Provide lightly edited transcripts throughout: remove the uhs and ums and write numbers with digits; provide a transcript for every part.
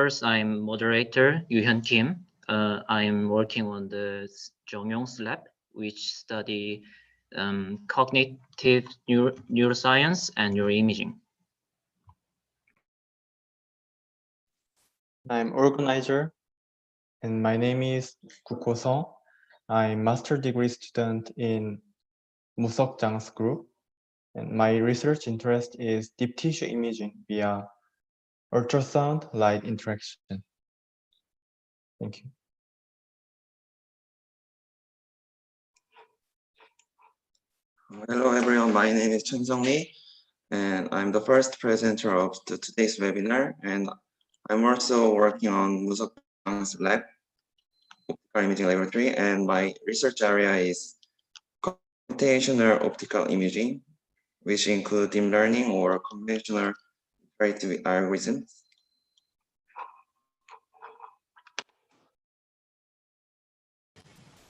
First, I'm moderator Yu-Hyun Kim. I'm working on the Jong-Yong's lab, which study cognitive neuroscience and neuroimaging. I'm organizer, and my name is Kuko Song. I'm master degree student in Musok Jang's group, and my research interest is deep tissue imaging via ultrasound light interaction. Thank you. Hello everyone, my name is Chun Sung Lee, and I'm the first presenter of today's webinar, and I'm also working on Musok Jang's lab, optical imaging laboratory, and my research area is computational optical imaging, which include deep learning or conventional iterative algorithms.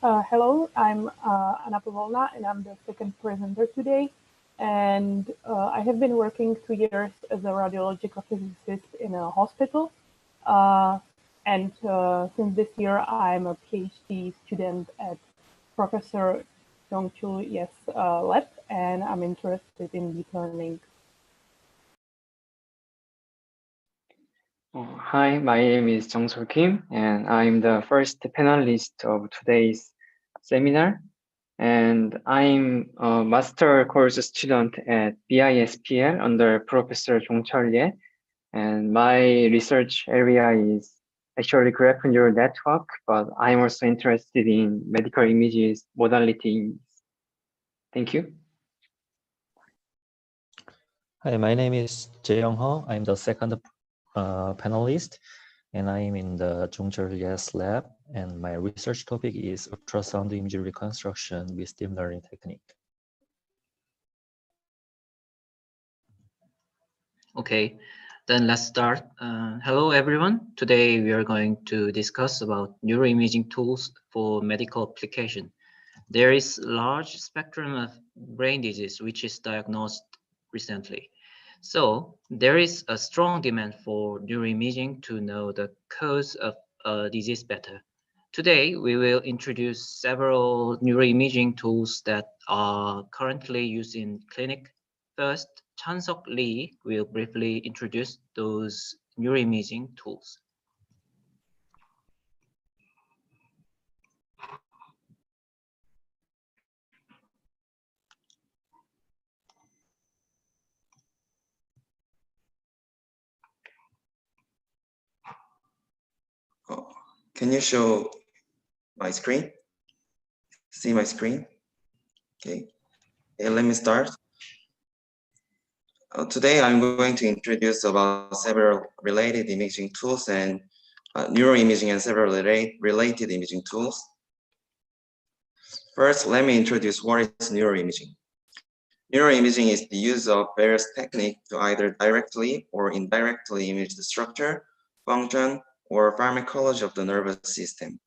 Hello, I'm Anna Pavlovna, and I'm the second presenter today. And I have been working 2 years as a radiological physicist in a hospital. And since this year, I'm a PhD student at Professor Yong-Chul Yes lab, and I'm interested in deep learning. Hi, my name is Jong-Sol Kim, and I'm the first panelist of today's seminar. And I'm a master course student at BiSPL under Professor Jong-Chul Ye. And my research area is actually graph neural network, but I'm also interested in medical images modalities. Thank you. Hi, my name is Jae Young Ho. I'm the second panelist, and I'm in the Jong-Chul Ye's lab, and my research topic is ultrasound image reconstruction with deep learning technique. Okay, then let's start. Hello everyone. Today we are going to discuss about neuroimaging tools for medical application. There is a large spectrum of brain disease which is diagnosed recently. So there is a strong demand for neuroimaging to know the cause of a disease better. Today, we will introduce several neuroimaging tools that are currently used in clinic. First, Chan-Seok Lee will briefly introduce those neuroimaging tools. Oh, can you show my screen? See my screen? Okay, let me start. Today, I'm going to introduce about several related imaging tools and neuroimaging and several related imaging tools. First, let me introduce what is neuroimaging. Neuroimaging is the use of various techniques to either directly or indirectly image the structure, function, or pharmacology of the nervous system.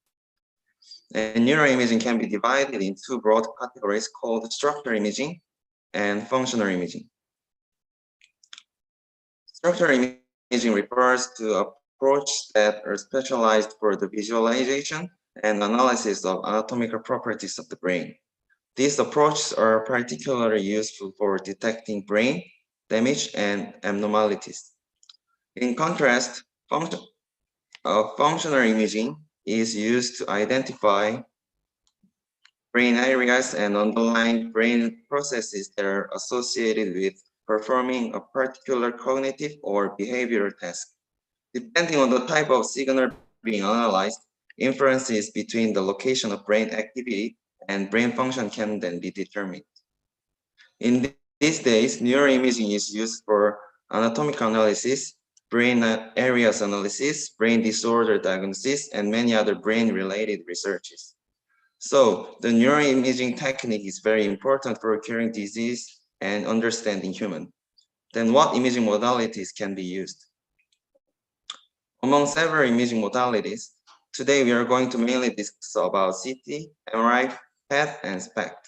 And neuroimaging can be divided in two broad categories called structural imaging and functional imaging. Structural imaging refers to approaches that are specialized for the visualization and analysis of anatomical properties of the brain. These approaches are particularly useful for detecting brain damage and abnormalities. In contrast, functional imaging is used to identify brain areas and underlying brain processes that are associated with performing a particular cognitive or behavioral task. Depending on the type of signal being analyzed, inferences between the location of brain activity and brain function can then be determined. In these days, neuroimaging is used for anatomical analysis, brain areas analysis, brain disorder diagnosis, and many other brain-related researches. So the neuroimaging technique is very important for curing disease and understanding human. Then what imaging modalities can be used? Among several imaging modalities, today we are going to mainly discuss about CT, MRI, PET, and SPECT.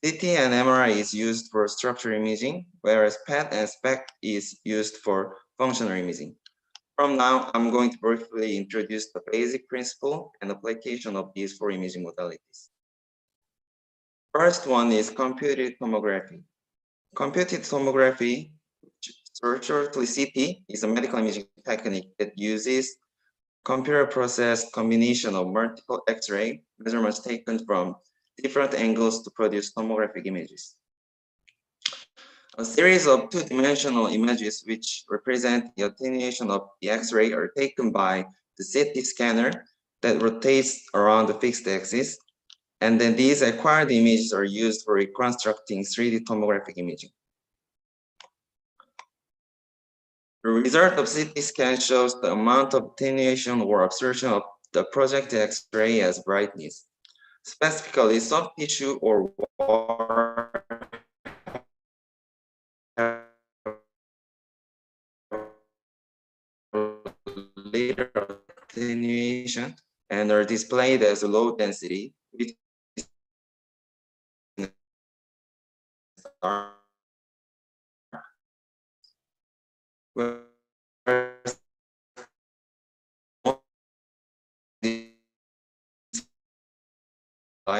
CT and MRI is used for structural imaging, whereas PET and SPECT is used for functional imaging. From now, I'm going to briefly introduce the basic principle and application of these four imaging modalities. First one is computed tomography. Computed tomography, shortly CT, is a medical imaging technique that uses computer processed combination of multiple X-ray measurements taken from different angles to produce tomographic images. A series of two-dimensional images which represent the attenuation of the X-ray are taken by the CT scanner that rotates around the fixed axis, and then these acquired images are used for reconstructing 3D tomographic imaging. The result of CT scan shows the amount of attenuation or absorption of the projected X-ray as brightness. Specifically, soft tissue or water later attenuation and are displayed as low density, which are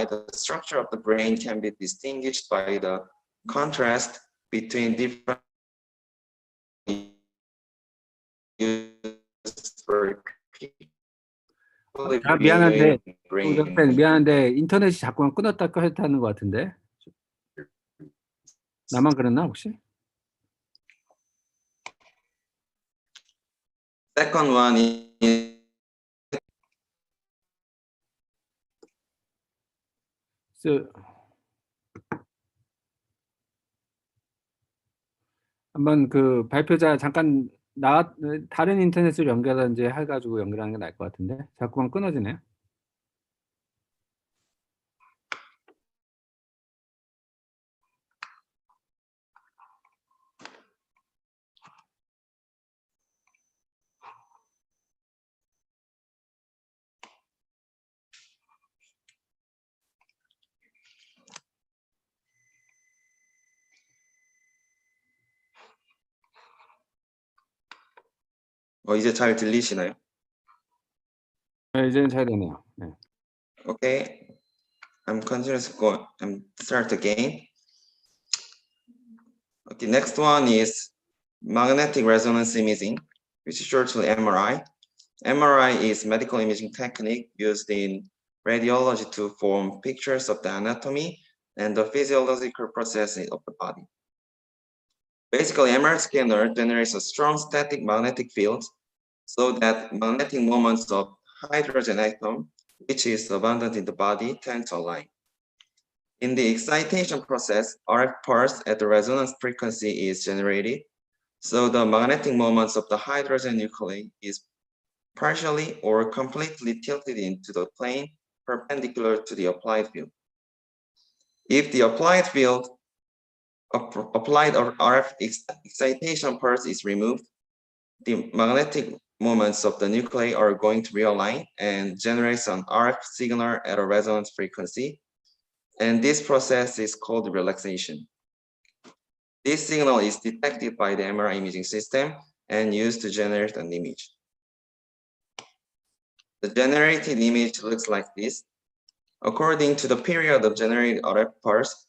the structure of the brain can be distinguished by the contrast between different 미안한데, 미안한데 인터넷이 자꾸만 끊었다 켰다 하는 것 같은데. 나만 그랬나 혹시? Second one is 한번 그 발표자 잠깐 다른 인터넷으로 연결하든지 해가지고 연결하는 게 나을 것 같은데 자꾸만 끊어지네요. 이제 잘 들리시나요? 네, 이제는 잘 되네요. 네. Okay, I'm continuous going. I'm start again. Okay, next one is magnetic resonance imaging, which is shortly MRI. MRI is medical imaging technique used in radiology to form pictures of the anatomy and the physiological processes of the body. Basically, MRI scanner generates a strong static magnetic field so that magnetic moments of hydrogen atom, which is abundant in the body, tend to align. In the excitation process, RF pulse at the resonance frequency is generated, so the magnetic moments of the hydrogen nuclei is partially or completely tilted into the plane perpendicular to the applied field. If the applied field applied RF excitation pulse is removed, the magnetic moments of the nuclei are going to realign and generates an RF signal at a resonance frequency. And this process is called relaxation. This signal is detected by the MRI imaging system and used to generate an image. The generated image looks like this. According to the period of generated RF pulse,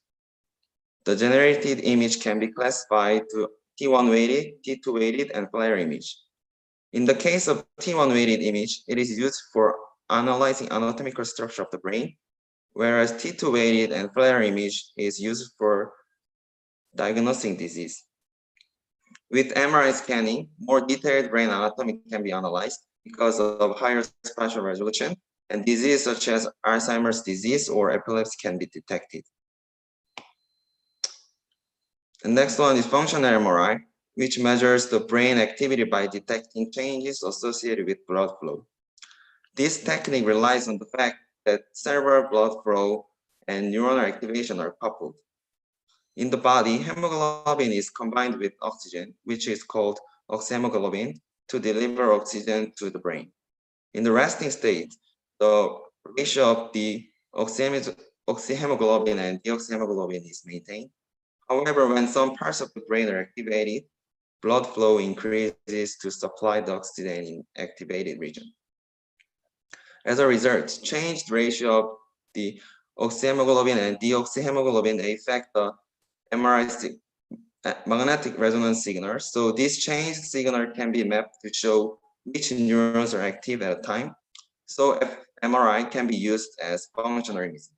the generated image can be classified to T1 weighted, T2 weighted, and flare image. In the case of T1 weighted image, it is used for analyzing anatomical structure of the brain, whereas T2 weighted and flare image is used for diagnosing disease. With MRI scanning, more detailed brain anatomy can be analyzed because of higher spatial resolution, and diseases such as Alzheimer's disease or epilepsy can be detected. The next one is functional MRI, which measures the brain activity by detecting changes associated with blood flow. This technique relies on the fact that cerebral blood flow and neuronal activation are coupled. In the body, hemoglobin is combined with oxygen, which is called oxyhemoglobin, to deliver oxygen to the brain. In the resting state, the ratio of the oxyhemoglobin and deoxyhemoglobin is maintained. However, when some parts of the brain are activated, blood flow increases to supply the oxygen in activated region. As a result, changed ratio of the oxyhemoglobin and deoxyhemoglobin affect the MRI magnetic resonance signal. So this changed signal can be mapped to show which neurons are active at a time. So fMRI can be used as functional imaging.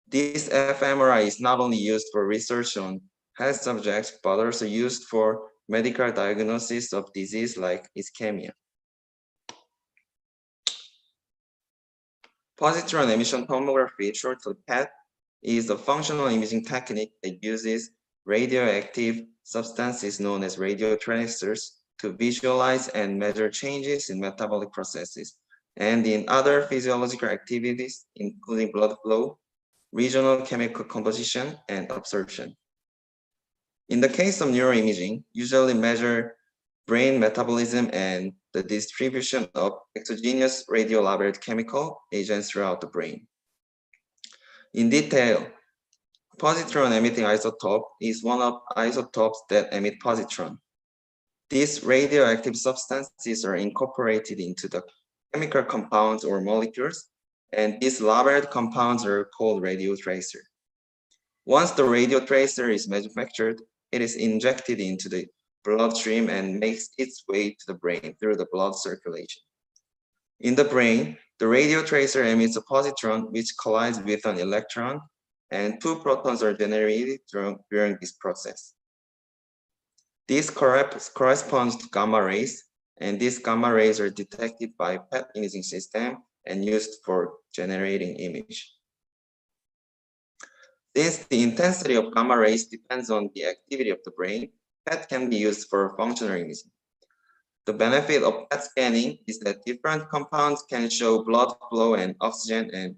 This fMRI is not only used for research on health subjects, but also used for medical diagnosis of disease like ischemia. Positron emission tomography, shortly PET, is a functional imaging technique that uses radioactive substances known as radiotracers to visualize and measure changes in metabolic processes and in other physiological activities, including blood flow, regional chemical composition, and absorption. In the case of neuroimaging, usually measure brain metabolism and the distribution of exogenous radiolabeled chemical agents throughout the brain. In detail, positron emitting isotope is one of isotopes that emit positron. These radioactive substances are incorporated into the chemical compounds or molecules, and these labeled compounds are called radiotracer. Once the radiotracer is manufactured, it is injected into the bloodstream and makes its way to the brain through the blood circulation. In the brain, the radiotracer emits a positron which collides with an electron, and 2 protons are generated during this process. This corresponds to gamma rays, and these gamma rays are detected by PET imaging system and used for generating image. Since the intensity of gamma rays depends on the activity of the brain, PET can be used for functional imaging. The benefit of PET scanning is that different compounds can show blood flow and oxygen and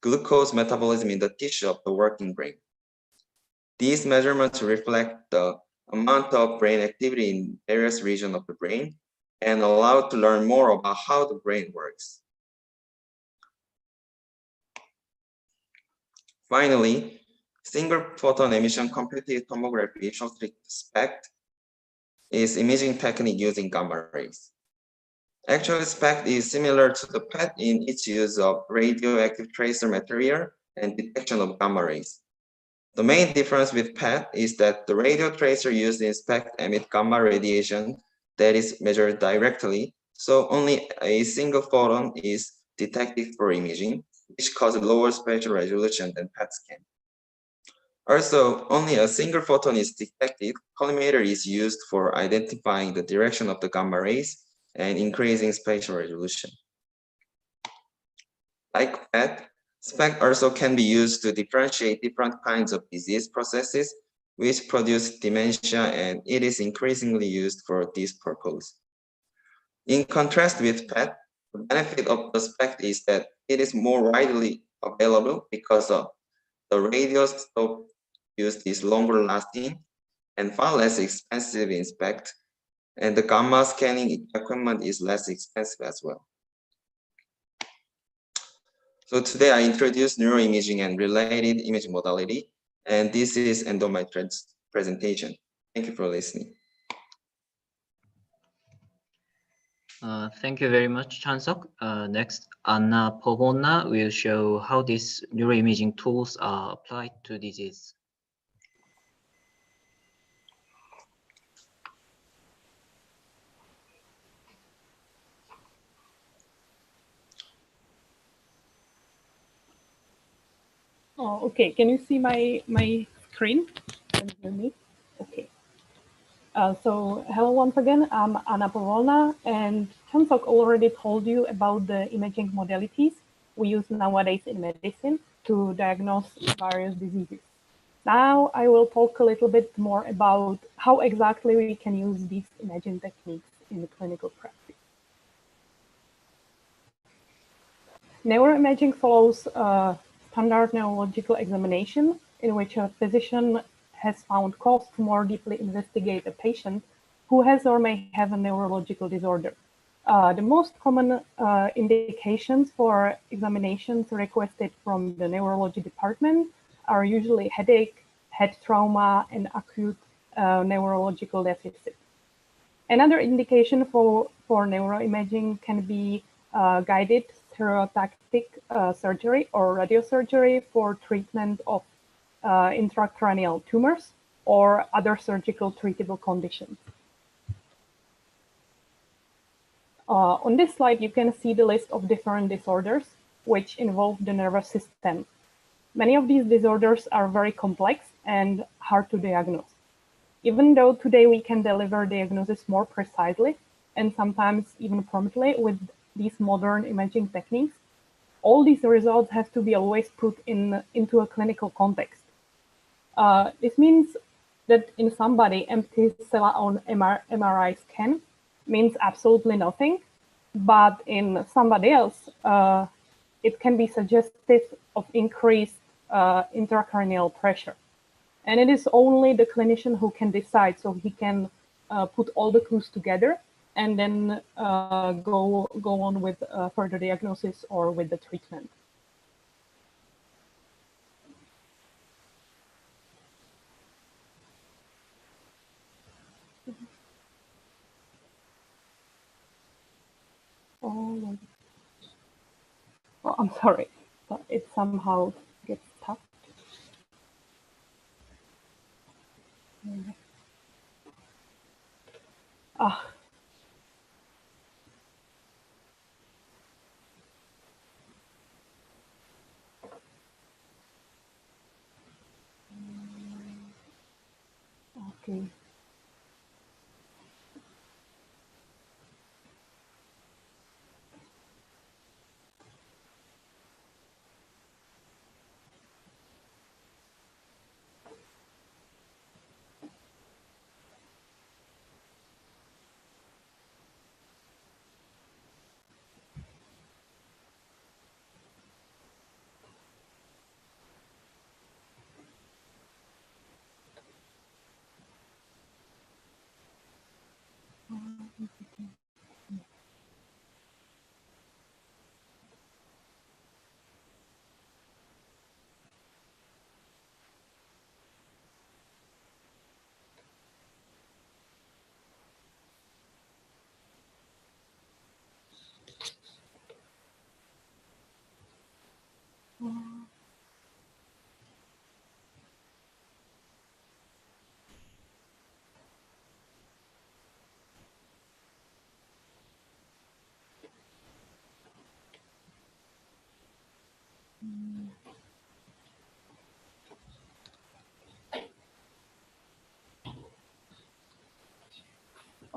glucose metabolism in the tissue of the working brain. These measurements reflect the amount of brain activity in various regions of the brain and allow to learn more about how the brain works. Finally, single photon emission computed tomography, shortly SPECT, is imaging technique using gamma rays. Actually, SPECT is similar to the PET in its use of radioactive tracer material and detection of gamma rays. The main difference with PET is that the radio tracer used in SPECT emit gamma radiation that is measured directly, so only a single photon is detected for imaging, which causes lower spatial resolution than PET scan. Also, only a single photon is detected. Collimator is used for identifying the direction of the gamma rays and increasing spatial resolution. Like PET, SPECT also can be used to differentiate different kinds of disease processes which produce dementia, and it is increasingly used for this purpose. In contrast with PET, the benefit of the SPECT is that it is more widely available because of the radioisotope used is longer lasting and far less expensive in SPECT, and the gamma scanning equipment is less expensive as well. So today I introduced neuroimaging and related imaging modality, and this is end of my presentation. Thank you for listening. Thank you very much, Chansok. Next, Anna Povona will show how these neuroimaging tools are applied to disease. Oh, okay. Can you see my screen? Can you hear me? Okay. So hello once again. I'm Anna Povolna, and Chansok already told you about the imaging modalities we use nowadays in medicine to diagnose various diseases. Now I will talk a little bit more about how exactly we can use these imaging techniques in clinical practice. Neuroimaging follows a standard neurological examination in which a physician has found cause to more deeply investigate a patient who has or may have a neurological disorder. The most common indications for examinations requested from the neurology department are usually headache, head trauma, and acute neurological deficit. Another indication for neuroimaging can be guided stereotactic surgery or radiosurgery for treatment of intracranial tumors or other surgical treatable conditions. On this slide, you can see the list of different disorders which involve the nervous system. Many of these disorders are very complex and hard to diagnose. Even though today we can deliver diagnosis more precisely and sometimes even promptly with these modern imaging techniques, all these results have to be always put into a clinical context. This means that in somebody, empty cell on MRI scan means absolutely nothing, but in somebody else, it can be suggestive of increased intracranial pressure. And it is only the clinician who can decide, so he can put all the clues together and then go on with further diagnosis or with the treatment. Oh, I'm sorry, but it somehow gets stuck. Ah. Okay.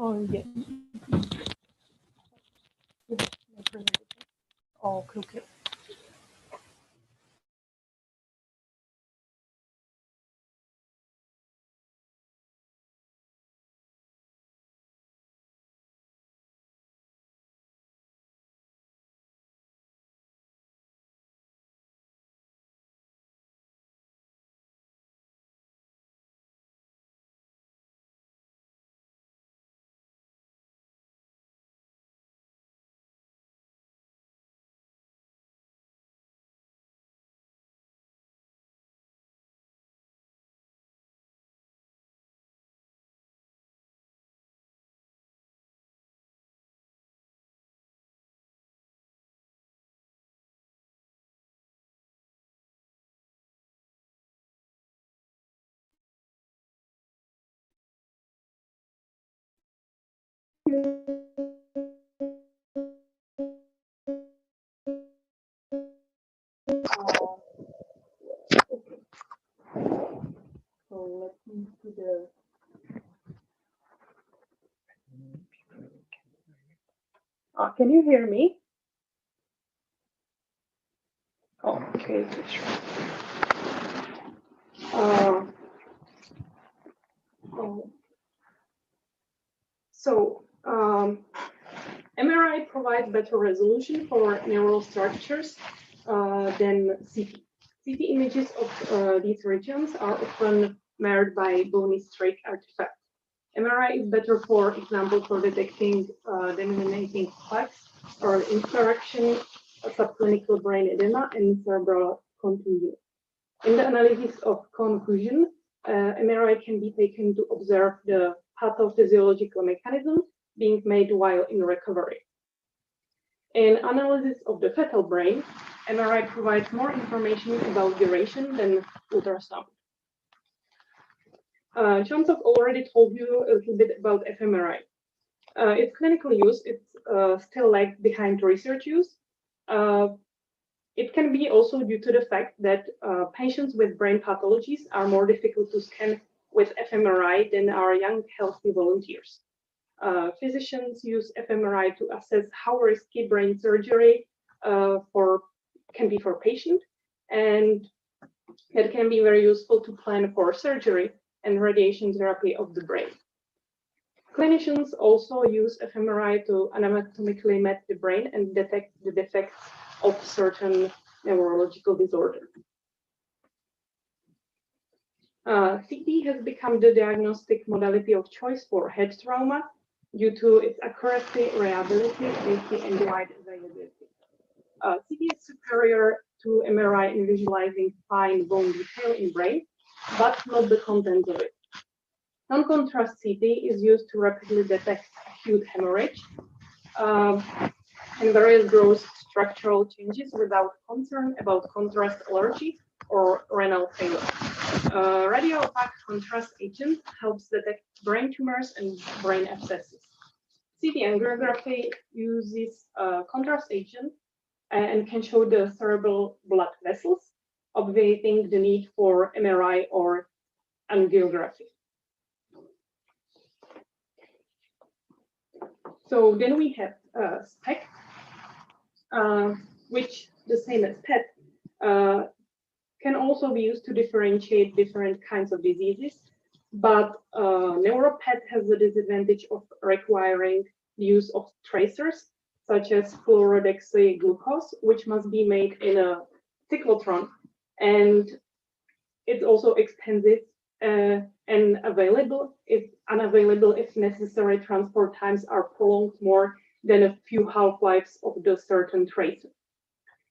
Oh, yeah. Oh, okay. So let's move to the. Can you hear me? Oh, okay, sure. MRI provides better resolution for neural structures than CT. CT images of these regions are often marred by bony streak artifacts. MRI is better, for example, for detecting disseminating plaques or interaction of subclinical brain edema and cerebral contusion. In the analysis of confusion, MRI can be taken to observe the pathophysiological mechanisms being made while in recovery. In analysis of the fetal brain, MRI provides more information about duration than ultrasound. Chomsok already told you a little bit about fMRI. Its clinical use is still lags behind research use. It can be also due to the fact that patients with brain pathologies are more difficult to scan with fMRI than our young healthy volunteers. Physicians use fMRI to assess how risky brain surgery can be for patients, and it can be very useful to plan for surgery and radiation therapy of the brain. Clinicians also use fMRI to anatomically map the brain and detect the defects of certain neurological disorders. CT has become the diagnostic modality of choice for head trauma due to its accuracy, reliability, safety, and wide availability. CT is superior to MRI in visualizing fine bone detail in brain, but not the contents of it. Non-contrast CT is used to rapidly detect acute hemorrhage and various gross structural changes without concern about contrast allergy or renal failure. Radio-opaque contrast agent helps detect brain tumors and brain abscesses. CT angiography uses contrast agent and can show the cerebral blood vessels, obviating the need for MRI or angiography. So then we have SPECT, which, the same as PET, can also be used to differentiate different kinds of diseases. But NeuroPET has the disadvantage of requiring the use of tracers, such as fluorodeoxyglucose, which must be made in a cyclotron. And it's also expensive and unavailable if necessary transport times are prolonged more than a few half-lives of the certain tracer.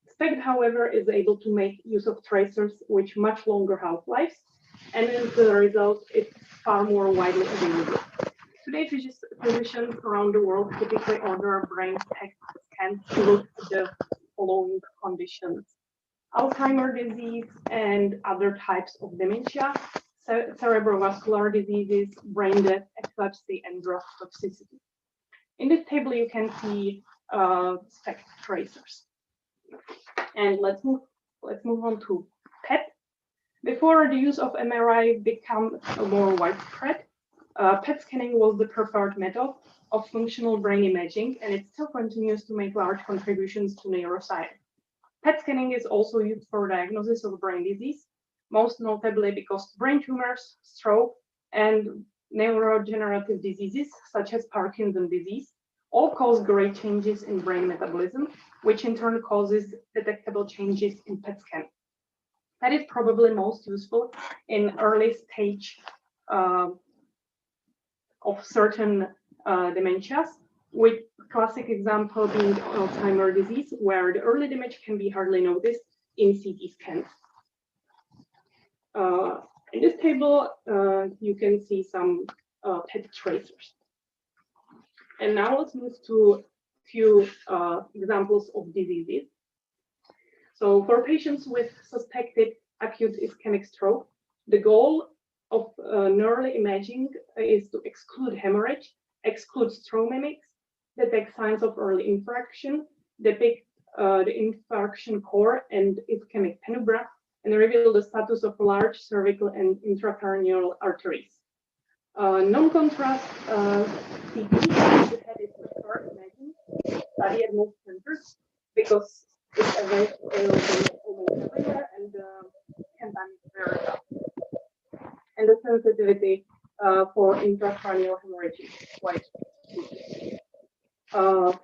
SPECT, however, is able to make use of tracers with much longer half-lives, and as a result, it's far more widely available. Today, physicians around the world typically order brain SPECT scans to look at the following conditions: Alzheimer's disease and other types of dementia, cerebrovascular diseases, brain death, epilepsy, and drug toxicity. In this table, you can see SPECT tracers. And let's move on to PET. Before the use of MRI became more widespread, PET scanning was the preferred method of functional brain imaging, and it still continues to make large contributions to neuroscience. PET scanning is also used for diagnosis of brain disease, most notably because brain tumors, stroke, and neurodegenerative diseases such as Parkinson's disease all cause great changes in brain metabolism, which in turn causes detectable changes in PET scan. That is probably most useful in early stage of certain dementias, with classic example being Alzheimer's disease, where the early damage can be hardly noticed in CT scans. In this table, you can see some PET tracers. And now let's move to a few examples of diseases. So for patients with suspected acute ischemic stroke, the goal of neuroimaging is to exclude hemorrhage, exclude stromemics, detect signs of early infarction, depict the infarction core and ischemic penumbra, and reveal the status of large cervical and intracranial arteries. Non-contrast CT is preferred imaging study at most centers because it's available almost everywhere and can manage very well. And the sensitivity for intracranial hemorrhage is quite good.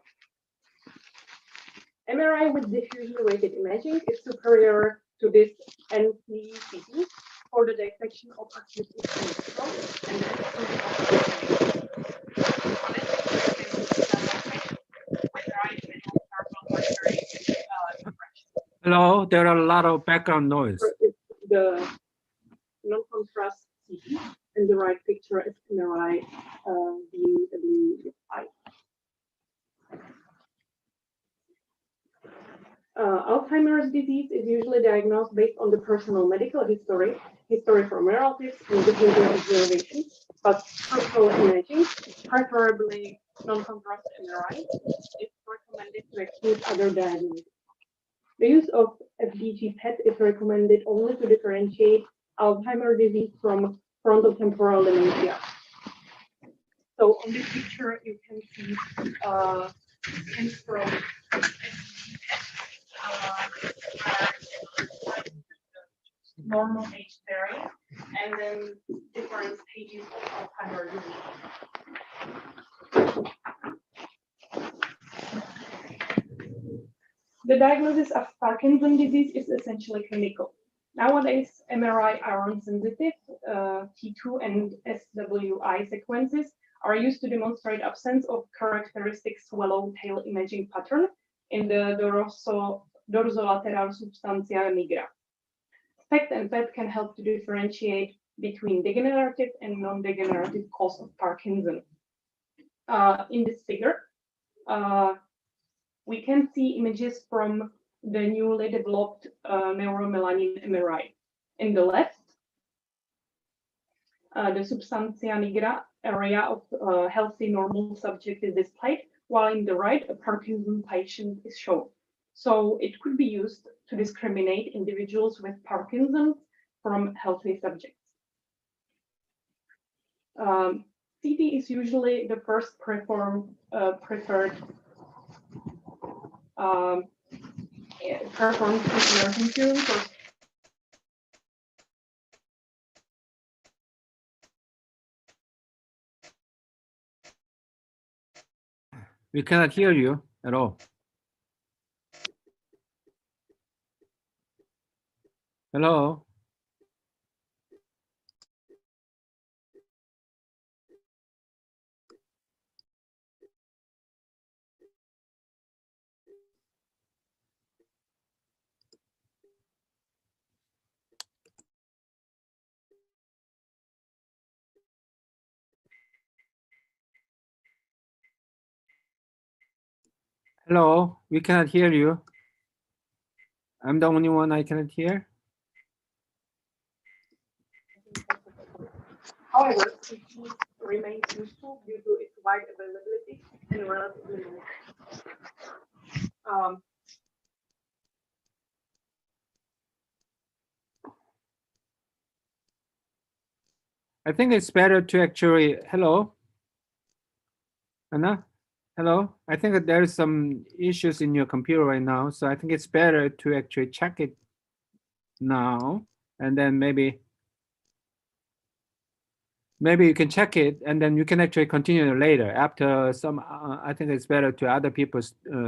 MRI with diffusion-weighted imaging is superior to this NCCT for the detection of acute ischemic stroke and Hello, there are a lot of background noise. The non-contrast CT, and the right picture is MRI BWI. Alzheimer's disease is usually diagnosed based on the personal medical history from relatives, and behavioral observation, but structural imaging, preferably non-contrast MRI, is recommended to exclude other diagnoses. The use of FDG PET is recommended only to differentiate Alzheimer's disease from frontotemporal dementia. So on this picture, you can see scans from normal age pairing, and then different stages of Alzheimer's disease. The diagnosis of Parkinson's disease is essentially clinical. Nowadays, MRI iron-sensitive T2 and SWI sequences are used to demonstrate absence of characteristic swallowtail imaging pattern in the dorsolateral substantia nigra. SPECT and PET can help to differentiate between degenerative and non-degenerative cause of Parkinson. In this figure, we can see images from the newly developed neuromelanin MRI. In the left, the substantia nigra area of healthy normal subject is displayed, while in the right, a Parkinson patient is shown. So it could be used to discriminate individuals with Parkinson's from healthy subjects. CT is usually the first preferred performed emerging theory for We cannot hear you at all. Hello? Hello, we cannot hear you. I'm the only one I cannot hear. However, CT remains useful due to its wide availability and relatively low. I think it's better to actually, hello? Anna? Hello? I think that there is some issues in your computer right now, so I think it's better to actually check it now, and then maybe you can check it, and then you can actually continue later. After some, I think it's better to other people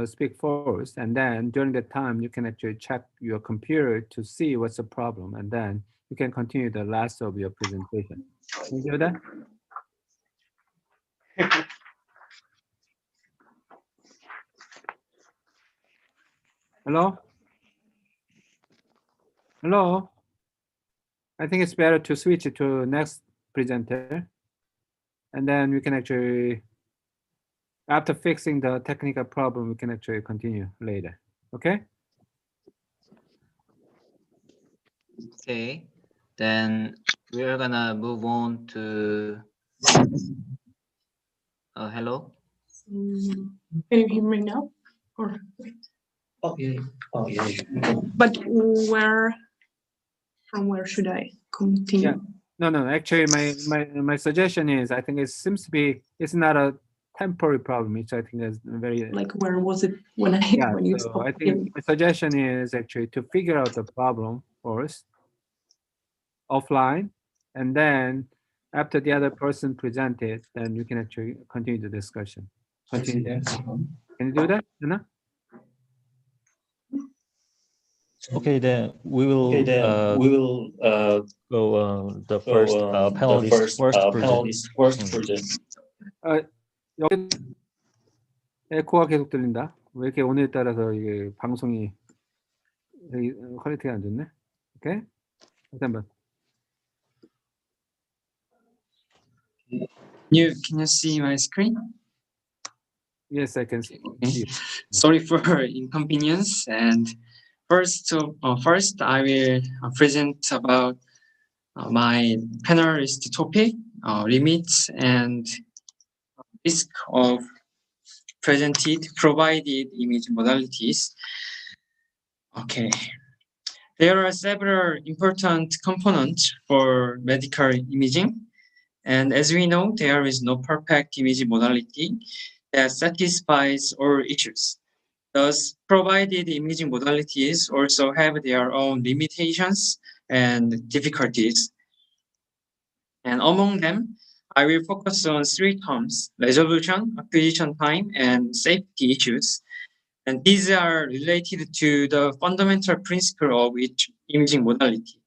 speak first, and then during the time you can actually check your computer to see what's the problem, and then you can continue the last of your presentation. Can you do that? Hello? Hello? I think it's better to switch it to next presenter. And then we can actually, after fixing the technical problem, we can actually continue later. Okay? Okay, then we're gonna move on to hello. Can you hear me now? Or Oh yeah. Oh yeah. but from where should I continue? Yeah. No. Actually, my suggestion is, I think it seems to be, it's not a temporary problem, which I think is very Like where was it when I yeah. when you So stopped I think my suggestion is actually to figure out the problem first, offline, and then after the other person presented, then you can actually continue the discussion. Continue. Can you do that, Anna? Okay, then we will go the first panelist first present. 여기 에코가 계속 들린다. 왜 이렇게 오늘에 따라서 이게 방송이 퀄리티가 안 좋네. 오케이. 다시 한번. Can you see my screen? Yes, I can see. Sorry for inconvenience. And first, I will present about my panelist topic, limits and risk of provided image modalities. Okay. There are several important components for medical imaging. And as we know, there is no perfect image modality that satisfies all issues. Thus, provided imaging modalities also have their own limitations and difficulties. And among them, I will focus on three terms: resolution, acquisition time, and safety issues. And these are related to the fundamental principle of each imaging modality.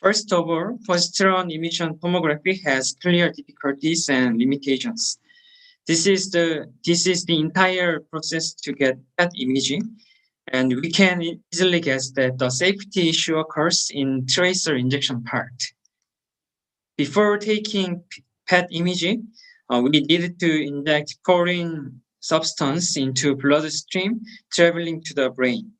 First of all, positron emission tomography has clear difficulties and limitations. This is the entire process to get PET imaging, and we can easily guess that the safety issue occurs in tracer injection part. Before taking PET imaging, we needed to inject foreign substance into bloodstream traveling to the brain.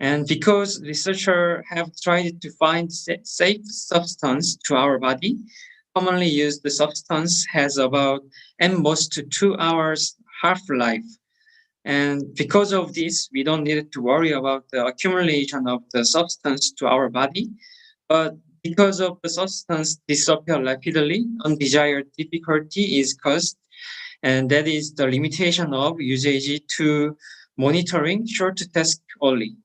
And because researchers have tried to find safe substance to our body, commonly used the substance has about at most 2 hours half-life. And because of this, we don't need to worry about the accumulation of the substance to our body. But because of the substance disappear rapidly, undesired difficulty is caused. And that is the limitation of usage to monitoring short task only.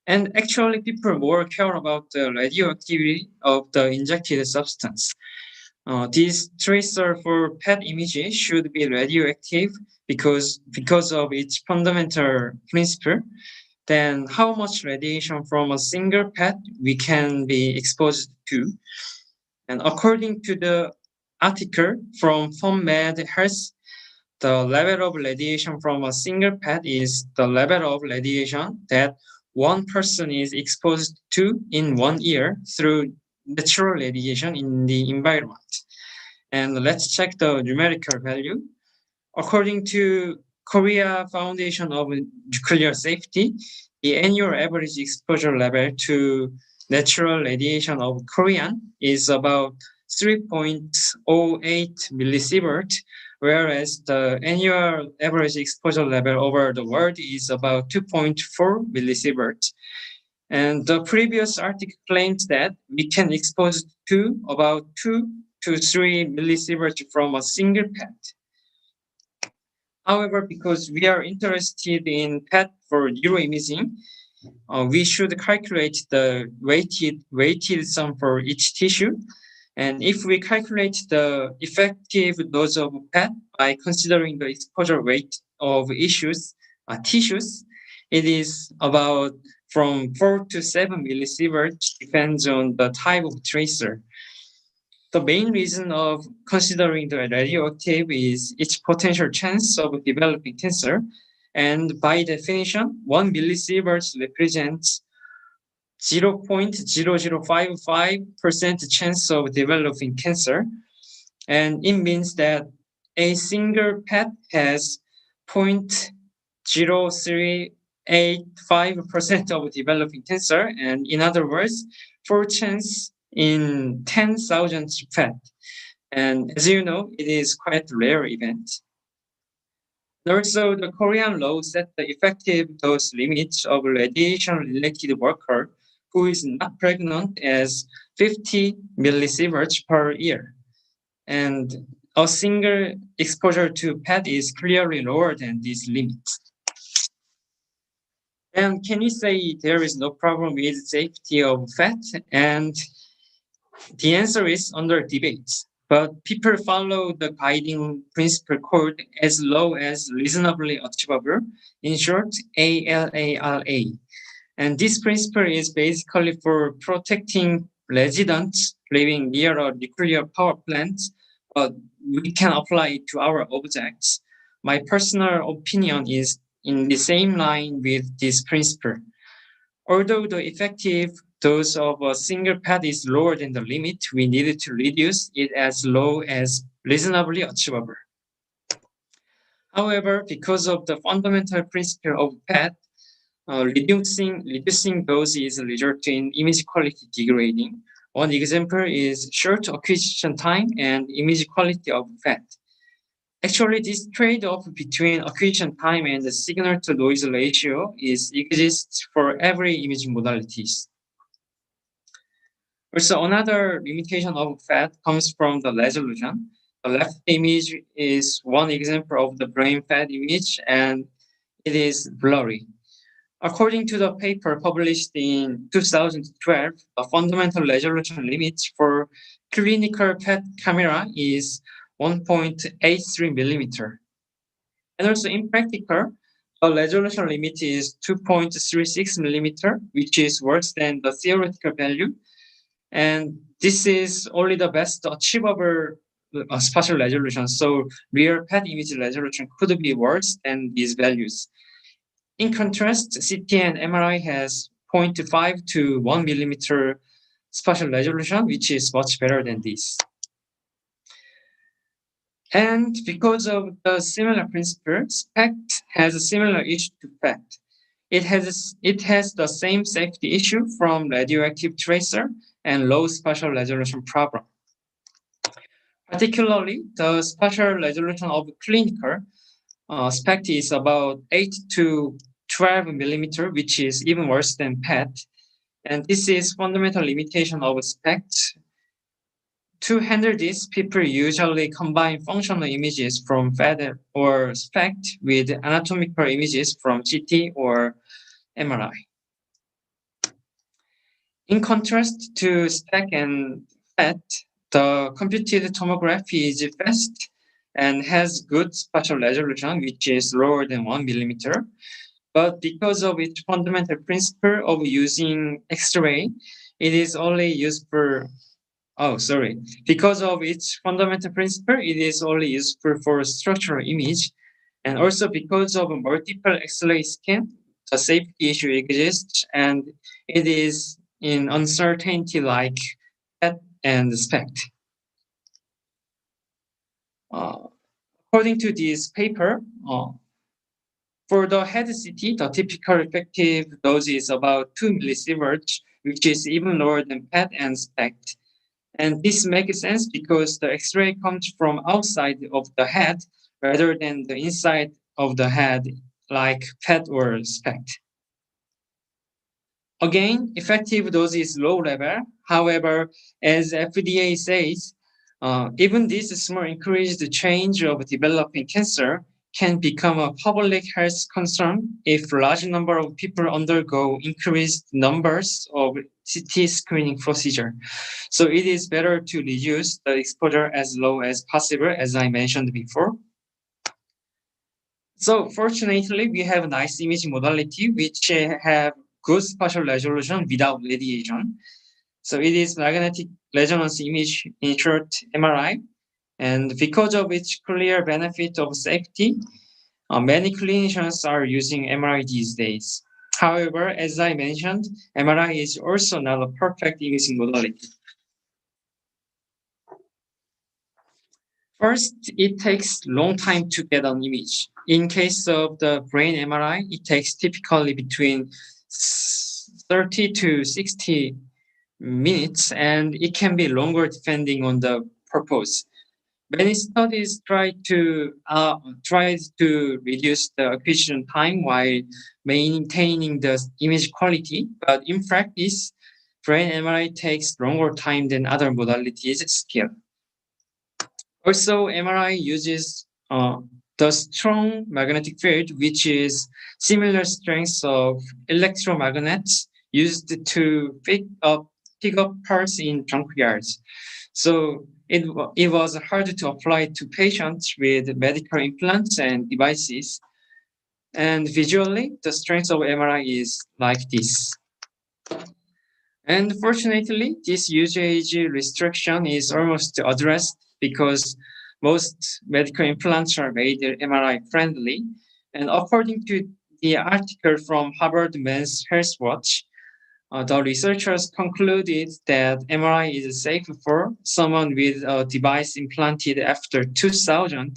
And actually, people more care about the radioactivity of the injected substance. This tracer for PET imaging should be radioactive because of its fundamental principle. Then how much radiation from a single PET we can be exposed to? And according to the article from PubMed Health, the level of radiation from a single PET is the level of radiation that one person is exposed to in 1 year through natural radiation in the environment. And let's check the numerical value. According to Korea Foundation of Nuclear Safety, the annual average exposure level to natural radiation of Korean is about 3.08 millisievert, whereas the annual average exposure level over the world is about 2.4 millisievert. And the previous article claims that we can expose to about 2 to 3 millisievert from a single PET. However, because we are interested in PET for neuroimaging, we should calculate the weighted sum for each tissue. And if we calculate the effective dose of PET by considering the exposure weight of tissues, it is about from 4 to 7 millisievert, depends on the type of tracer. The main reason of considering the radioactive is its potential chance of developing cancer. And by definition, 1 millisievert represents 0.0055% chance of developing cancer. And it means that a single PET has 0.0385% of developing cancer. And in other words, 4 chance in 10,000 PET. And as you know, it is quite a rare event. Also, the Korean law set the effective dose limits of radiation-related worker who is not pregnant as 50 millisieverts per year. And a single exposure to PET is clearly lower than these limits. And can you say there is no problem with safety of PET? And the answer is under debate. But people follow the guiding principle called as low as reasonably achievable, in short, ALARA. And this principle is basically for protecting residents living near a nuclear power plant, but we can apply it to our objects. My personal opinion is in the same line with this principle. Although the effective dose of a single PET is lower than the limit, we needed to reduce it as low as reasonably achievable. However, because of the fundamental principle of PET, reducing dose is resulting in image quality degrading. One example is short acquisition time and image quality of PET. Actually, this trade-off between acquisition time and the signal-to-noise ratio exists for every imaging modalities. Also, another limitation of PET comes from the resolution. The left image is one example of the brain PET image, and it is blurry. According to the paper published in 2012, the fundamental resolution limit for clinical PET camera is 1.83 millimeter. And also in practical, the resolution limit is 2.36 millimeter, which is worse than the theoretical value. And this is only the best achievable spatial resolution. So real PET image resolution could be worse than these values. In contrast, CT and MRI has 0.5 to 1 millimeter spatial resolution, which is much better than this. And because of the similar principle, SPECT has a similar issue to PET. It has the same safety issue from radioactive tracer and low spatial resolution problem. Particularly, the spatial resolution of clinical SPECT is about 8 to 12 millimeter, which is even worse than PET. And this is fundamental limitation of SPECT. To handle this, people usually combine functional images from PET or SPECT with anatomical images from CT or MRI. In contrast to SPECT and PET, the computed tomography is fast and has good spatial resolution, which is lower than 1 millimeter. But because of its fundamental principle of using X-ray, it is only used for, because of its fundamental principle, it is only useful for structural image. And also because of multiple X-ray scan, the safety issue exists, and it is in uncertainty like PET and SPECT. According to this paper, for the head CT, the typical effective dose is about 2 millisieverts, which is even lower than PET and SPECT. And this makes sense because the X-ray comes from outside of the head rather than the inside of the head like PET or SPECT. Again, effective dose is low level. However, as FDA says, even this small increased change of developing cancer can become a public health concern if a large number of people undergo increased numbers of CT screening procedure. So it is better to reduce the exposure as low as possible, as I mentioned before. So fortunately, we have a nice imaging modality which have good spatial resolution without radiation. So it is magnetic resonance image, in short, MRI. And because of its clear benefit of safety, many clinicians are using MRI these days. However, as I mentioned, MRI is also not a perfect imaging modality. First, it takes long time to get an image. In case of the brain MRI, it takes typically between 30 to 60 minutes, and it can be longer depending on the purpose. Many studies try to reduce the acquisition time while maintaining the image quality, but in practice, brain MRI takes longer time than other modalities still. Also, MRI uses the strong magnetic field, which is similar strength of electromagnets used to pick up parts in junkyards. So it was hard to apply to patients with medical implants and devices. And visually, the strength of MRI is like this. And fortunately, this usage restriction is almost addressed because most medical implants are made MRI friendly. And according to the article from Harvard Men's Health Watch, The researchers concluded that MRI is safe for someone with a device implanted after 2000,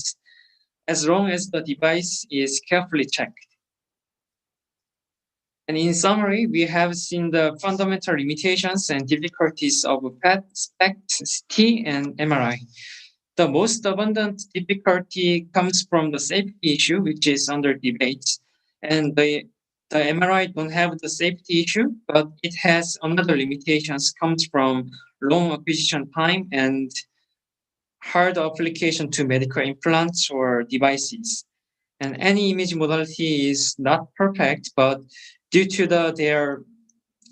as long as the device is carefully checked. And in summary, we have seen the fundamental limitations and difficulties of PET, SPECT, CT, and MRI. The most abundant difficulty comes from the safety issue, which is under debate. And the MRI don't have the safety issue, but it has another limitations comes from long acquisition time and hard application to medical implants or devices. And any image modality is not perfect, but due to their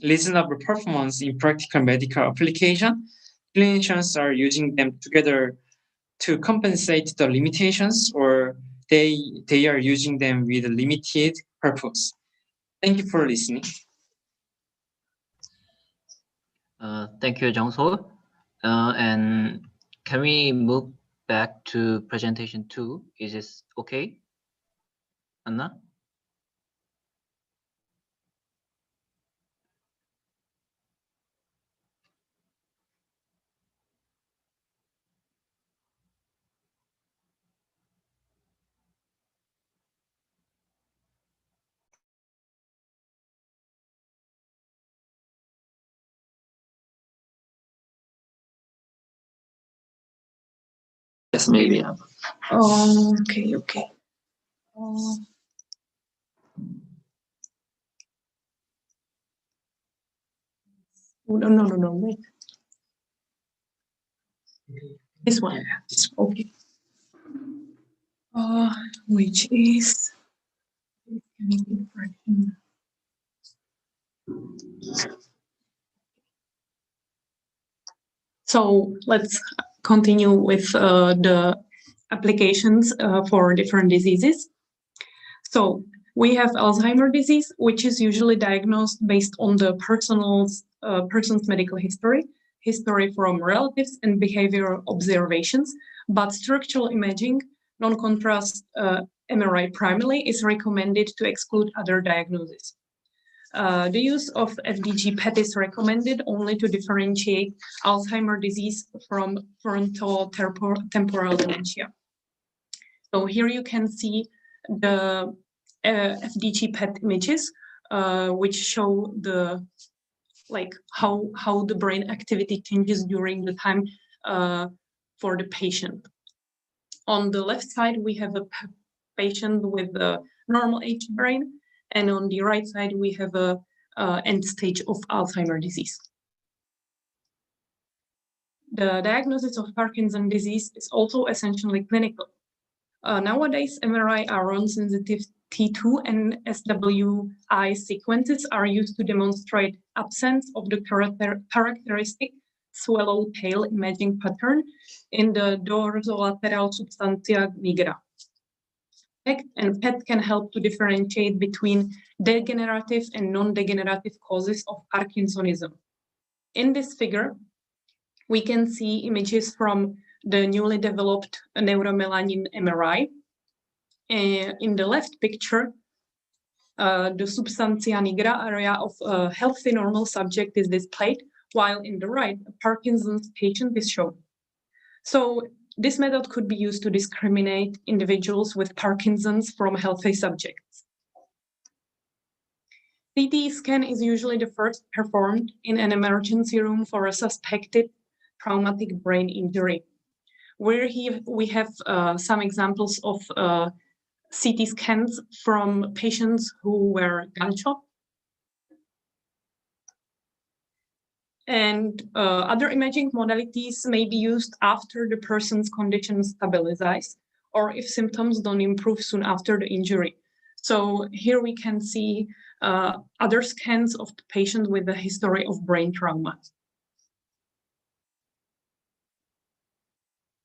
reasonable performance in practical medical application, clinicians are using them together to compensate the limitations, or they are using them with a limited purpose. Thank you for listening. Thank you, Jong-so. And can we move back to presentation 2? Is this okay, Anna? Yes, maybe. Okay. No, wait. This one. Okay. Which is so let's continue with the applications for different diseases. So we have Alzheimer's disease, which is usually diagnosed based on the person's medical history from relatives and behavioral observations, but structural imaging, non-contrast MRI primarily is recommended to exclude other diagnoses. The use of FDG PET is recommended only to differentiate Alzheimer's disease from frontotemporal dementia. So here you can see the FDG PET images, which show the how the brain activity changes during the time for the patient. On the left side, we have a patient with a normal age brain, and on the right side, we have a end stage of Alzheimer's disease. The diagnosis of Parkinson's disease is also essentially clinical. Nowadays, MRI iron sensitive T2 and SWI sequences are used to demonstrate absence of the characteristic swallowtail imaging pattern in the dorsolateral substantia nigra. SPECT and PET can help to differentiate between degenerative and non-degenerative causes of Parkinsonism. In this figure, we can see images from the newly developed neuromelanin MRI. In the left picture, the substantia nigra area of a healthy normal subject is displayed, while in the right, a Parkinson's patient is shown. So this method could be used to discriminate individuals with Parkinson's from healthy subjects. CT scan is usually the first performed in an emergency room for a suspected traumatic brain injury. Where we have some examples of CT scans from patients who were gunshot. And other imaging modalities may be used after the person's condition stabilizes, or if symptoms don't improve soon after the injury. So here we can see other scans of the patient with a history of brain trauma.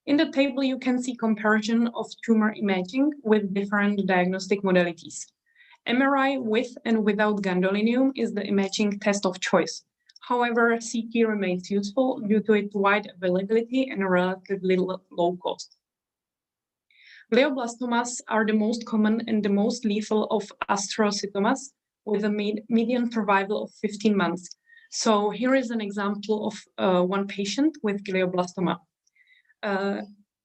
In the table, you can see comparison of tumor imaging with different diagnostic modalities. MRI with and without gadolinium is the imaging test of choice. However, CT remains useful due to its wide availability and relatively low cost. Glioblastomas are the most common and the most lethal of astrocytomas, with a median survival of 15 months. So here is an example of one patient with glioblastoma.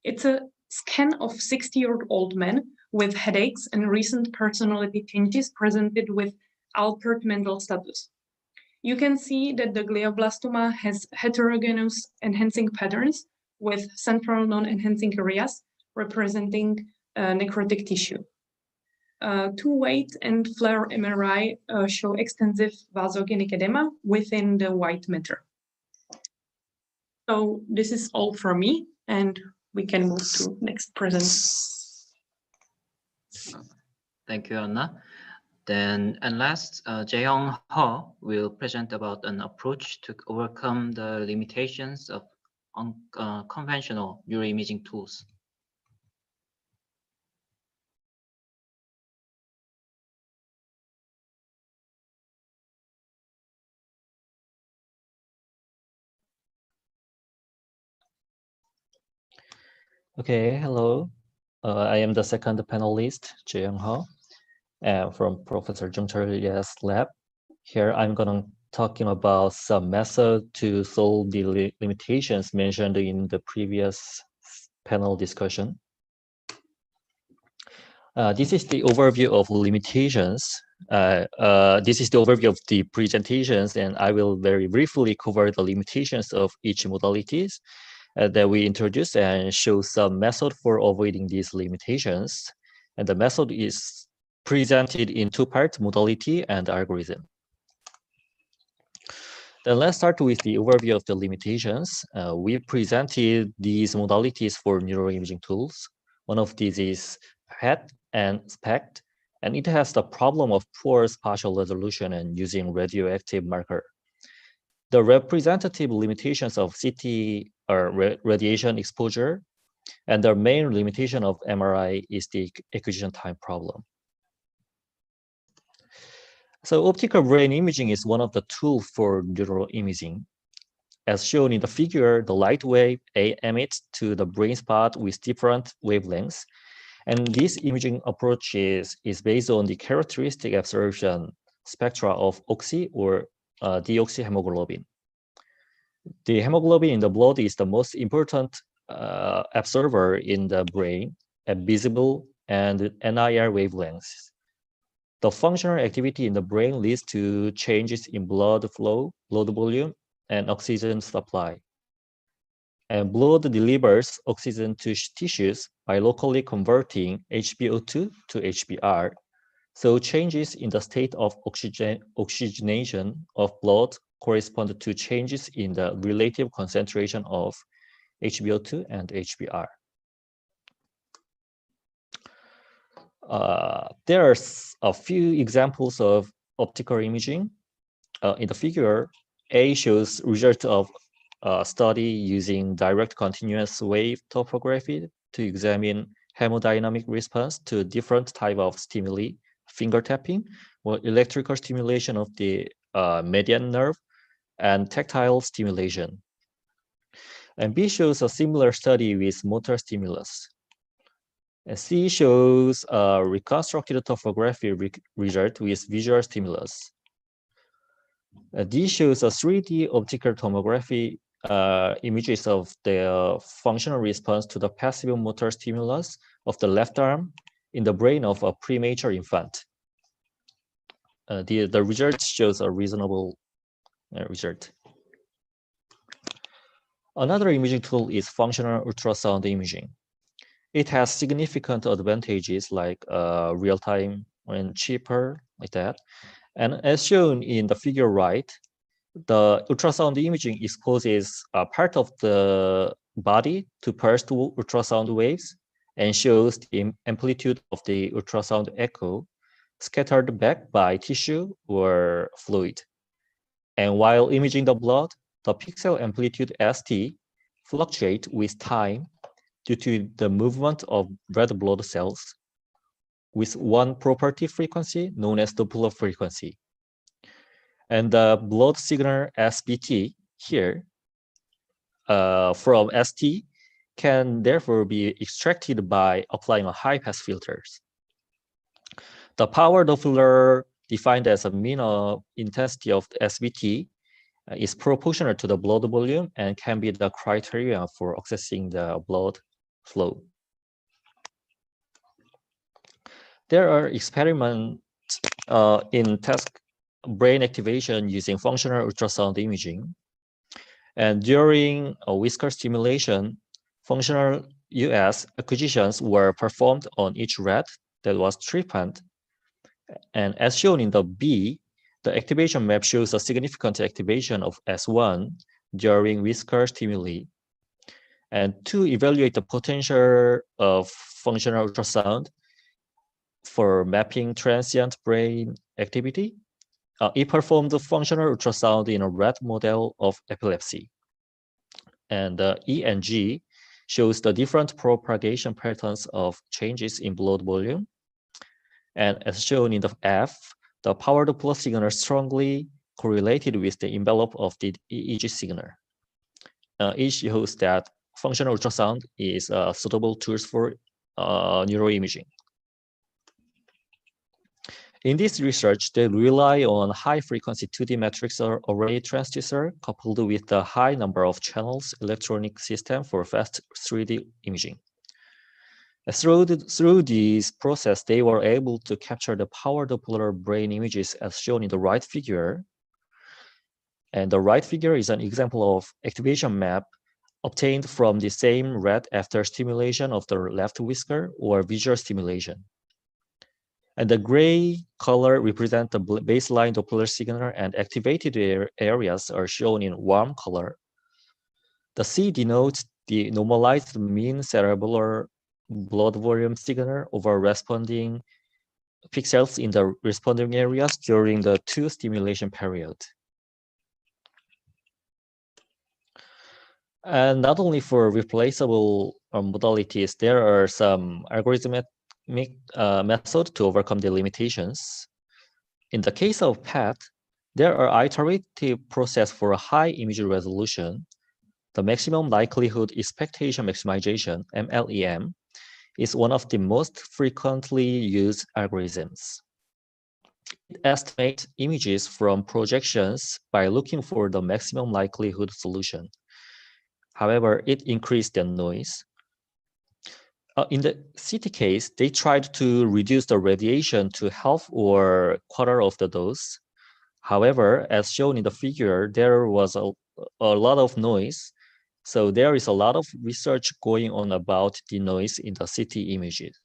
It's a scan of 60-year-old man with headaches and recent personality changes presented with Alpert-Mendel status. You can see that the glioblastoma has heterogeneous enhancing patterns with central non-enhancing areas representing necrotic tissue. Two-weight and FLAIR MRI show extensive vasogenic edema within the white matter. So this is all from me, and we can move to next present. Thank you, Anna. Then, and last, Jae-young Ho will present about an approach to overcome the limitations of unconventional neuroimaging tools. Okay, hello. I am the second panelist, Jae-young Ho, from Professor Jung-Chul Ye's lab. Here I'm gonna talking about some method to solve the limitations mentioned in the previous panel discussion. This is the overview of limitations. This is the overview of the presentations, and I will very briefly cover the limitations of each modalities that we introduce and show some method for avoiding these limitations. And the method is presented in two parts, modality and algorithm. Then let's start with the overview of the limitations. We presented these modalities for neuroimaging tools. One of these is PET and SPECT, and it has the problem of poor spatial resolution and using radioactive marker. The representative limitations of CT are radiation exposure, and the main limitation of MRI is the acquisition time problem. So optical brain imaging is one of the tools for neuroimaging. As shown in the figure, the light wave A emits to the brain spot with different wavelengths. And this imaging approach is based on the characteristic absorption spectra of oxy or deoxyhemoglobin. The hemoglobin in the blood is the most important absorber in the brain at visible and NIR wavelengths. The functional activity in the brain leads to changes in blood flow, blood volume, and oxygen supply. And blood delivers oxygen to tissues by locally converting HbO2 to HbR. So changes in the state of oxygenation of blood correspond to changes in the relative concentration of HbO2 and HbR. There are a few examples of optical imaging. In the figure, A shows result of a study using direct continuous wave topography to examine hemodynamic response to different type of stimuli, finger tapping, or electrical stimulation of the median nerve, and tactile stimulation. And B shows a similar study with motor stimulus. And C shows a reconstructed topography result with visual stimulus. D shows a 3D optical tomography images of the functional response to the passive motor stimulus of the left arm in the brain of a premature infant. The result shows a reasonable result. Another imaging tool is functional ultrasound imaging. It has significant advantages like real-time and cheaper, like that. And as shown in the figure right, the ultrasound imaging exposes a part of the body to pulsed ultrasound waves and shows the amplitude of the ultrasound echo scattered back by tissue or fluid. And while imaging the blood, the pixel amplitude ST fluctuates with time due to the movement of red blood cells with one property frequency known as Doppler frequency. And the blood signal SPT here from ST can therefore be extracted by applying a high-pass filters. The power Doppler defined as a mean intensity of the SPT is proportional to the blood volume and can be the criteria for accessing the blood flow. There are experiments in test brain activation using functional ultrasound imaging. And during a whisker stimulation, functional US acquisitions were performed on each rat that was treatment. And as shown in the B, the activation map shows a significant activation of S1 during whisker stimuli. And to evaluate the potential of functional ultrasound for mapping transient brain activity, it performed functional ultrasound in a rat model of epilepsy. And E and G shows the different propagation patterns of changes in blood volume. And as shown in the F, the power Doppler signal strongly correlated with the envelope of the EEG signal. It shows that functional ultrasound is a suitable tool for neuroimaging. In this research, they rely on high-frequency 2D matrix array transducer coupled with the high number of channels electronic system for fast 3D imaging. Through this process, they were able to capture the power Doppler brain images as shown in the right figure. And the right figure is an example of activation map obtained from the same rat after stimulation of the left whisker or visual stimulation. And the gray color represents the baseline Doppler signal, and activated areas are shown in warm color. The C denotes the normalized mean cerebellar blood volume signal over responding pixels in the responding areas during the 2 stimulation period. And not only for replaceable modalities, there are some algorithmic method to overcome the limitations. In the case of PET, there are iterative process for a high image resolution. The maximum likelihood expectation maximization, MLEM, is one of the most frequently used algorithms. It estimates images from projections by looking for the maximum likelihood solution. However, it increased the noise. In the CT case, they tried to reduce the radiation to half or quarter of the dose. However, as shown in the figure, there was a lot of noise. So there is a lot of research going on about the noise in the CT images.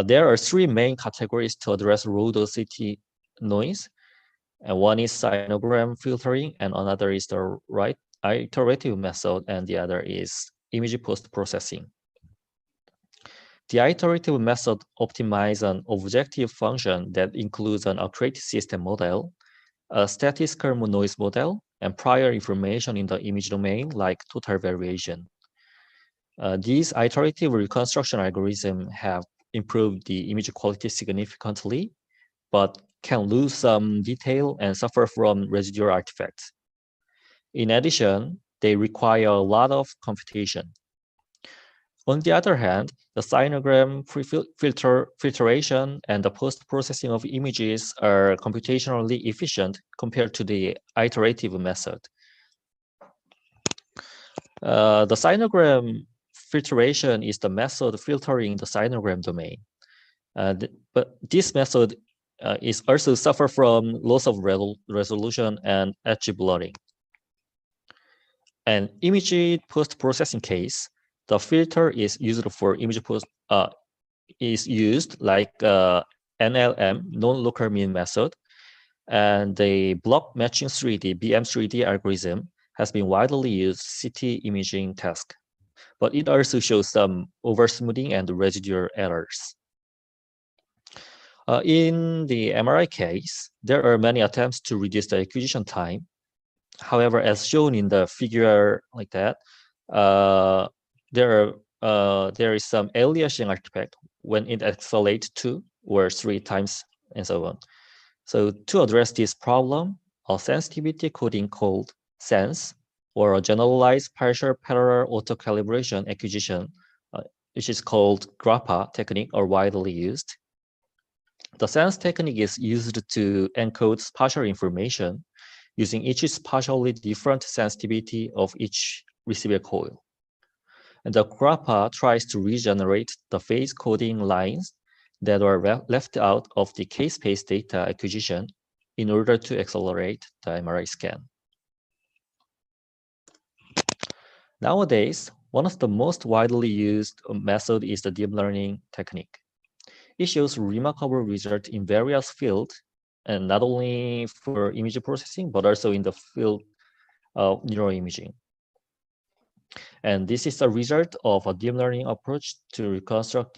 There are 3 main categories to address raw dose CT noise. And one is sinogram filtering, and another is the iterative method, and the other is image post-processing. The iterative method optimizes an objective function that includes an accurate system model, a statistical noise model, and prior information in the image domain like total variation. These iterative reconstruction algorithms have improved the image quality significantly, but can lose some detail and suffer from residual artifacts. In addition, they require a lot of computation. On the other hand, the sinogram filtration and the post-processing of images are computationally efficient compared to the iterative method. The sinogram filtration is the method filtering the sinogram domain. But this method is also suffer from loss of resolution and edge blurring. And image post-processing case, the filter is used for image is used like NLM, non-local mean method, and the block matching 3D BM3D algorithm has been widely used CT imaging task, but it also shows some oversmoothing and residual errors. In the MRI case, there are many attempts to reduce the acquisition time. However, as shown in the figure like that, there is some aliasing artifact when it accelerates 2 or 3 times and so on. So to address this problem, a sensitivity coding called SENSE, or a generalized partial parallel auto-calibration acquisition, which is called GRAPPA technique, are widely used. The SENSE technique is used to encode spatial information using each spatially different sensitivity of each receiver coil. And the grappa tries to regenerate the phase coding lines that were left out of the K-space data acquisition in order to accelerate the MRI scan. Nowadays, one of the most widely used method is the deep learning technique. It shows remarkable results in various fields, and not only for image processing, but also in the field of neuroimaging. And this is a result of a deep learning approach to reconstruct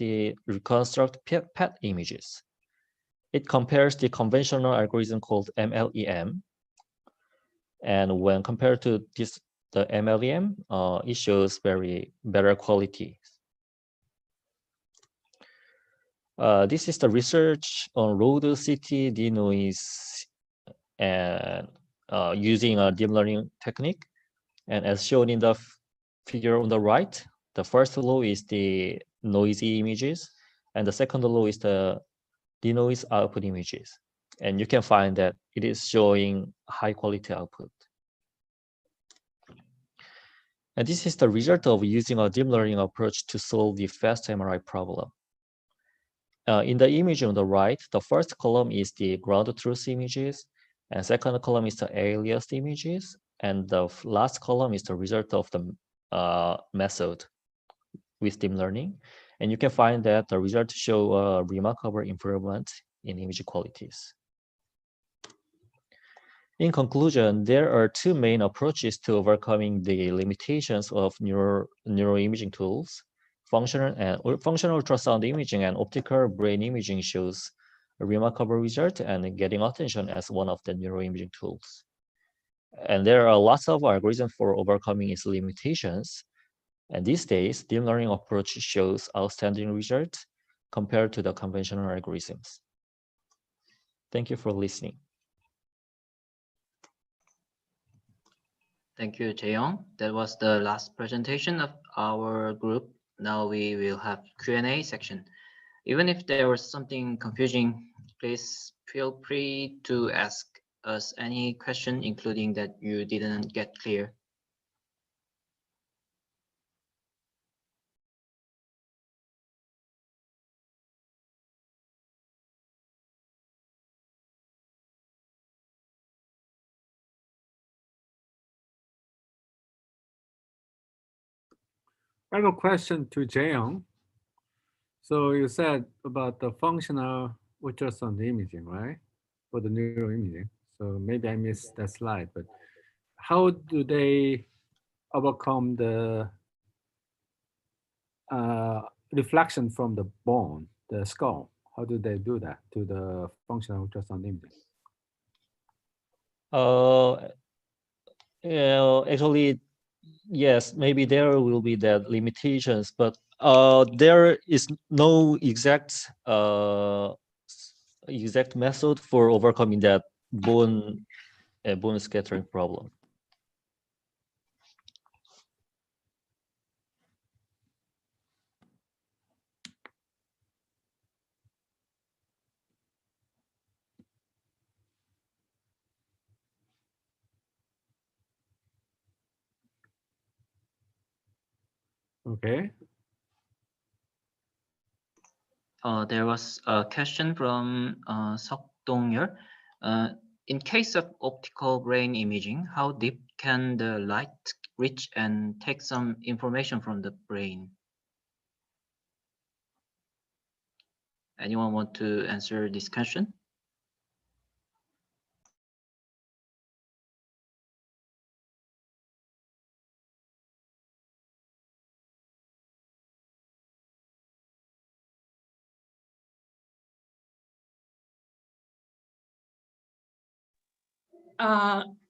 PET images. It compares the conventional algorithm called MLEM, and when compared to the MLEM, it shows very better quality. This is the research on road city denoise and using a deep learning technique. And as shown in the figure on the right, the first row is the noisy images, and the second row is the denoise output images. And you can find that it is showing high quality output. And this is the result of using a deep learning approach to solve the fast MRI problem. In the image on the right, the first column is the ground truth images, and second column is the aliased images, and the last column is the result of the method with deep learning. And you can find that the results show a remarkable improvement in image qualities. In conclusion, there are two main approaches to overcoming the limitations of neuroimaging tools. Functional ultrasound imaging and optical brain imaging shows a remarkable result and getting attention as one of the neuroimaging tools. And there are lots of algorithms for overcoming its limitations. And these days, deep learning approach shows outstanding results compared to the conventional algorithms. Thank you for listening. Thank you, Jae-young. That was the last presentation of our group. Now we will have Q&A section. Even if there was something confusing, please feel free to ask us any question, including that you didn't get clear. I have a question to Jae-young. So you said about the functional ultrasound imaging, right? For the neuroimaging. So maybe I missed that slide, but how do they overcome the reflection from the bone, the skull? How do they do that to the functional ultrasound imaging? Actually, yes, maybe there will be that limitations, but there is no exact method for overcoming that bone scattering problem. Okay. There was a question from Sok Dong-yeol. In case of optical brain imaging, how deep can the light reach and take some information from the brain? Anyone want to answer this question?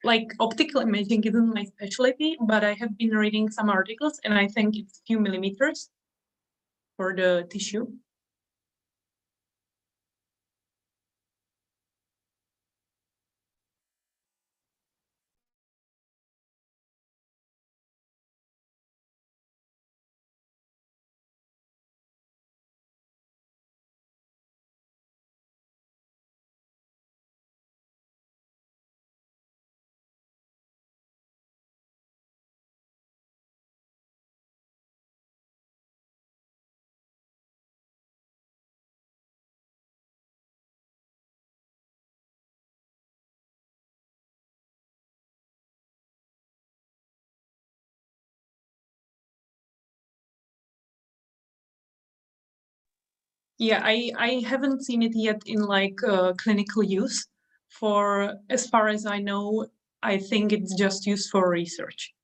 Like optical imaging isn't my specialty, but I have been reading some articles and I think it's few millimeters for the tissue. Yeah, I haven't seen it yet in like clinical use. For as far as I know, I think it's just used for research.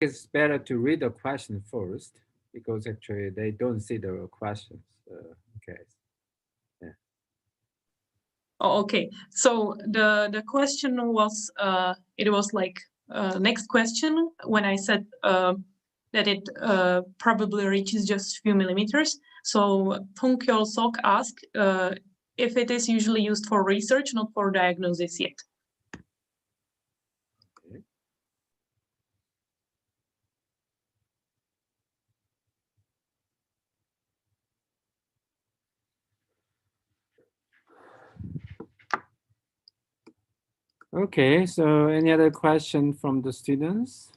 It's better to read the question first because actually they don't see the questions. Okay. Yeah. Oh, okay. So the question was it was like next question when I said that it probably reaches just a few millimeters. So Pung Kyol Sok asked if it is usually used for research, not for diagnosis yet. Okay, so any other question from the students?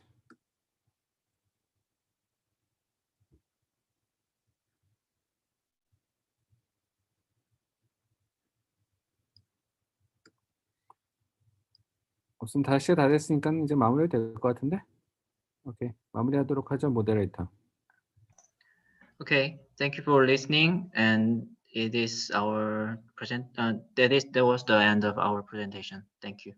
없으면 다시 다 됐으니까 이제 마무리가 될 것 같은데? 오케이, 마무리하도록 하죠, 모데레이터. Okay, thank you for listening, and it is our that was the end of our presentation. Thank you.